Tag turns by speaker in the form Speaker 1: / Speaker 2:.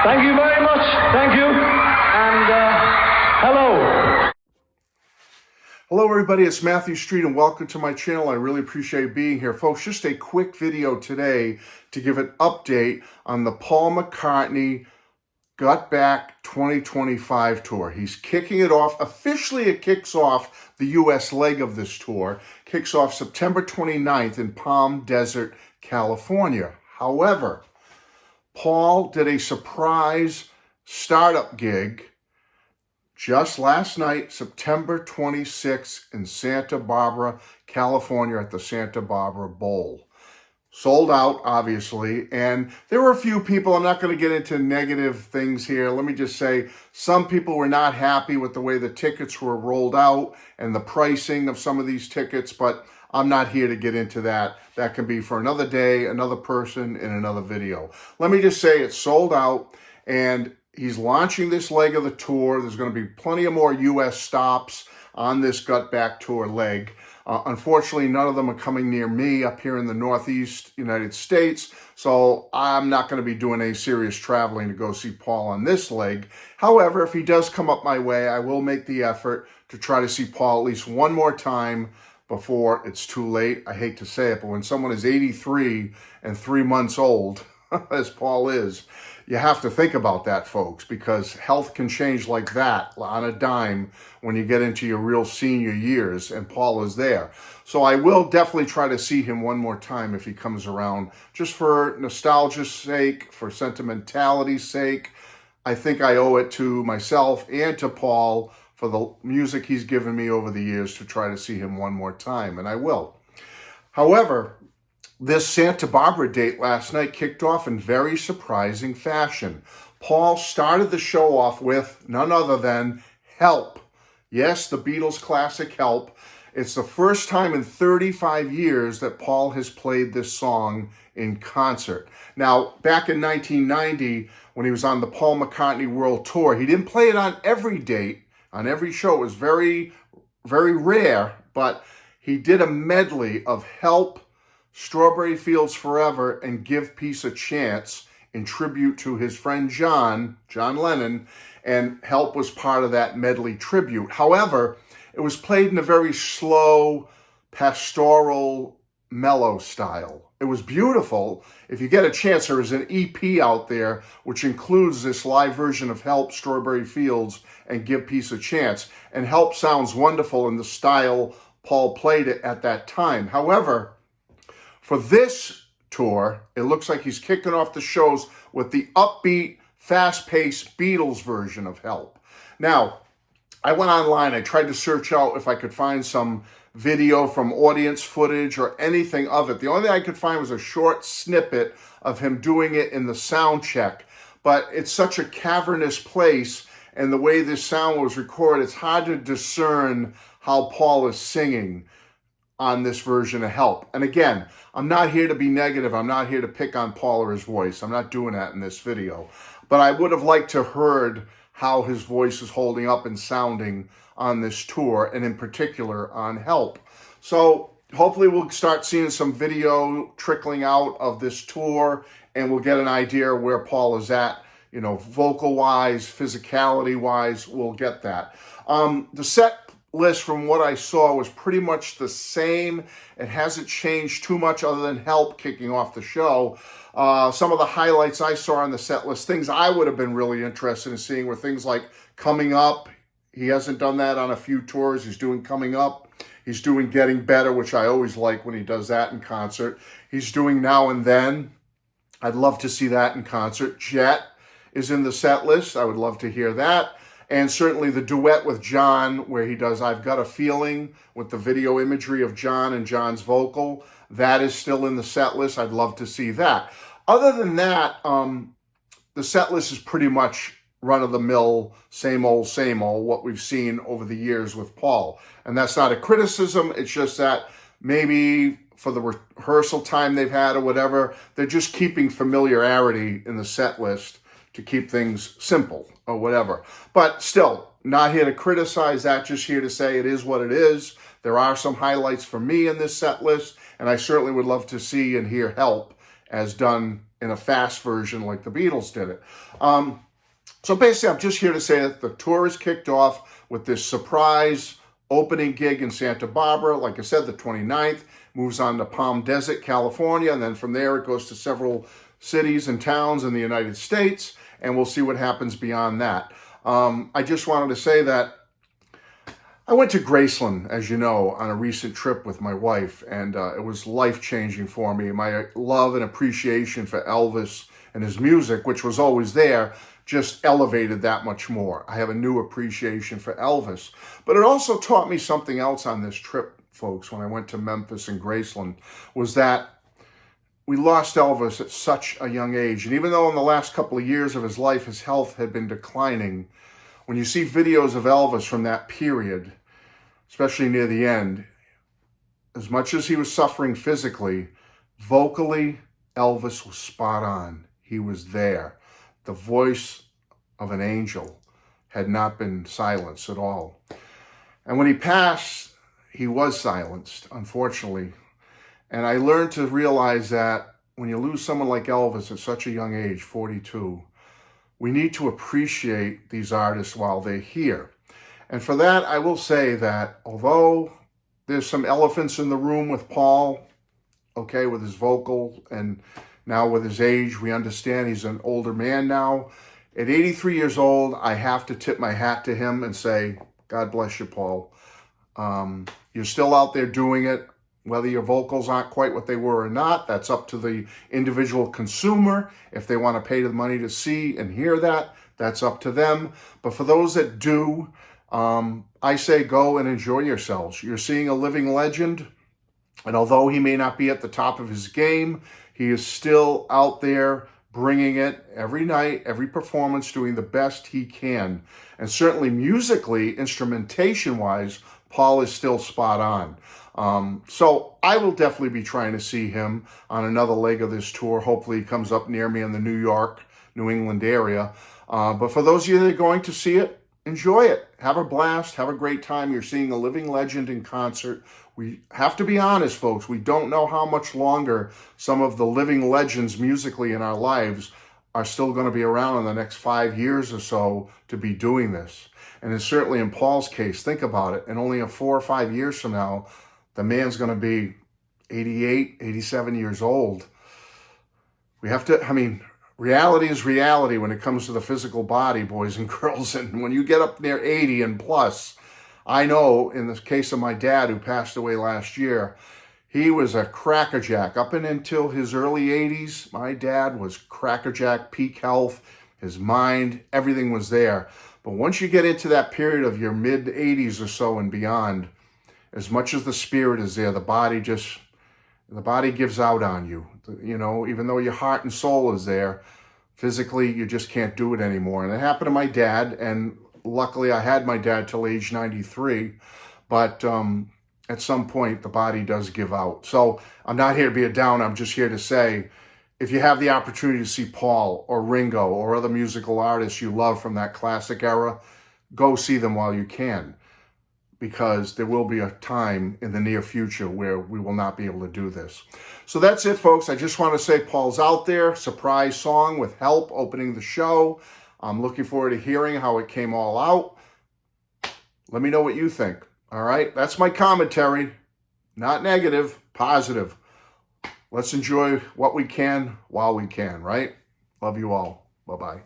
Speaker 1: Thank you very much. Thank you. And hello.
Speaker 2: Hello everybody, it's Matthew Street and welcome to my channel. I really appreciate being here. Folks, just a quick video today to give an update on the Paul McCartney Got Back 2025 tour. He's kicking it off. Officially, it kicks off the U.S. leg of this tour. Kicks off September 29th in Palm Desert, California. However, Paul did a surprise startup gig just last night, September 26th in Santa Barbara, California at the Santa Barbara Bowl. Sold out, obviously, and there were a few people. I'm not going to get into negative things here. Let me just say some people were not happy with the way the tickets were rolled out and the pricing of some of these tickets, but I'm not here to get into that. That can be for another day, another person, in another video. Let me just say it's sold out, and he's launching this leg of the tour. There's going to be plenty of more U.S. stops on this Got Back tour leg. Unfortunately, none of them are coming near me up here in the Northeast United States, so I'm not going to be doing any serious traveling to go see Paul on this leg. However, if he does come up my way, I will make the effort to try to see Paul at least one more time before it's too late. I hate to say it, but when someone is 83 and 3 months old, as Paul is, you have to think about that, folks, because health can change like that on a dime when you get into your real senior years, and Paul is there. So I will definitely try to see him one more time if he comes around, just for nostalgia's sake, for sentimentality's sake. I think I owe it to myself and to Paul for the music he's given me over the years to try to see him one more time, and I will. However, this Santa Barbara date last night kicked off in very surprising fashion. Paul started the show off with none other than Help. Yes, the Beatles classic Help. It's the first time in 35 years that Paul has played this song in concert. Now, back in 1990, when he was on the Paul McCartney World Tour, he didn't play it on every date, on every show. It was very, very rare, but he did a medley of Help, Strawberry Fields Forever, and Give Peace a Chance in tribute to his friend John Lennon, and Help was part of that medley tribute. However, it was played in a very slow, pastoral, mellow style. It was beautiful. If you get a chance, there is an EP out there which includes this live version of Help, Strawberry Fields, and Give Peace a Chance. And Help sounds wonderful in the style Paul played it at that time. However, for this tour, it looks like he's kicking off the shows with the upbeat, fast-paced Beatles version of Help. Now, I went online, I tried to search out if I could find some video from audience footage or anything of it. The only thing I could find was a short snippet of him doing it in the sound check. But it's such a cavernous place, and the way this sound was recorded, it's hard to discern how Paul is singing on this version of Help. And again, I'm not here to be negative. I'm not here to pick on Paul or his voice. I'm not doing that in this video. But I would have liked to heard how his voice is holding up and sounding on this tour, and in particular on Help. So hopefully we'll start seeing some video trickling out of this tour, and we'll get an idea where Paul is at, you know, vocal-wise, physicality-wise. We'll get that. The set list from what I saw was pretty much the same. It hasn't changed too much other than Help kicking off the show. Some of the highlights I saw on the set list, things I would have been really interested in seeing, were things like Coming Up. He hasn't done that on a few tours. He's doing Coming Up. He's doing Getting Better, which I always like when he does that in concert. He's doing Now and Then. I'd love to see that in concert. Jet is in the set list. I would love to hear that. And certainly the duet with John, where he does I've Got a Feeling, with the video imagery of John and John's vocal. That is still in the set list. I'd love to see that. Other than that, the set list is pretty much run-of-the-mill, same old, what we've seen over the years with Paul. And that's not a criticism. It's just that maybe for the rehearsal time they've had or whatever, they're just keeping familiarity in the set list to keep things simple or whatever. But still, not here to criticize that, just here to say it is what it is. There are some highlights for me in this set list, and I certainly would love to see and hear Help as done in a fast version like the Beatles did it. So basically, I'm just here to say that the tour is kicked off with this surprise opening gig in Santa Barbara. Like I said, the 29th, moves on to Palm Desert, California, and then from there it goes to several cities and towns in the United States, and we'll see what happens beyond that. I just wanted to say that I went to Graceland, as you know, on a recent trip with my wife, and it was life-changing for me. My love and appreciation for Elvis and his music, which was always there, just elevated that much more. I have a new appreciation for Elvis. But it also taught me something else on this trip, folks, when I went to Memphis and Graceland, was that we lost Elvis at such a young age. And even though in the last couple of years of his life, his health had been declining, when you see videos of Elvis from that period, especially near the end, as much as he was suffering physically, vocally, Elvis was spot on. He was there. The voice of an angel had not been silenced at all. And when he passed, he was silenced, unfortunately. And I learned to realize that when you lose someone like Elvis at such a young age, 42, we need to appreciate these artists while they're here. And for that, I will say that although there's some elephants in the room with Paul, okay, with his vocal, and now with his age, we understand he's an older man now. At 83 years old, I have to tip my hat to him and say, God bless you, Paul. You're still out there doing it. Whether your vocals aren't quite what they were or not, that's up to the individual consumer. If they want to pay the money to see and hear that, that's up to them. But for those that do, I say go and enjoy yourselves. You're seeing a living legend. And although he may not be at the top of his game, he is still out there bringing it every night, every performance, doing the best he can. And certainly musically, instrumentation-wise, Paul is still spot on. So I will definitely be trying to see him on another leg of this tour. Hopefully he comes up near me in the New York, New England area. But for those of you that are going to see it, enjoy it. Have a blast. Have a great time. You're seeing a living legend in concert. We have to be honest, folks. We don't know how much longer some of the living legends musically in our lives are still going to be around in the next 5 years or so to be doing this. And it's certainly in Paul's case, think about it. And only in 4 or 5 years from now, the man's going to be 88, 87 years old. We have to, reality is reality when it comes to the physical body, boys and girls. And when you get up near 80 and plus, I know in the case of my dad who passed away last year, he was a crackerjack. Up and until his early 80s, my dad was crackerjack, peak health, his mind, everything was there. But once you get into that period of your mid-80s or so and beyond, as much as the spirit is there, the body gives out on you. You know, even though your heart and soul is there, physically you just can't do it anymore. And it happened to my dad, and luckily I had my dad till age 93, but at some point the body does give out. So I'm not here to be a downer. I'm just here to say, if you have the opportunity to see Paul or Ringo or other musical artists you love from that classic era, go see them while you can, because there will be a time in the near future where we will not be able to do this. So that's it, folks. I just want to say Paul's out there. Surprise song with Help opening the show. I'm looking forward to hearing how it came all out. Let me know what you think. All right? That's my commentary. Not negative, positive. Let's enjoy what we can while we can, right? Love you all. Bye-bye.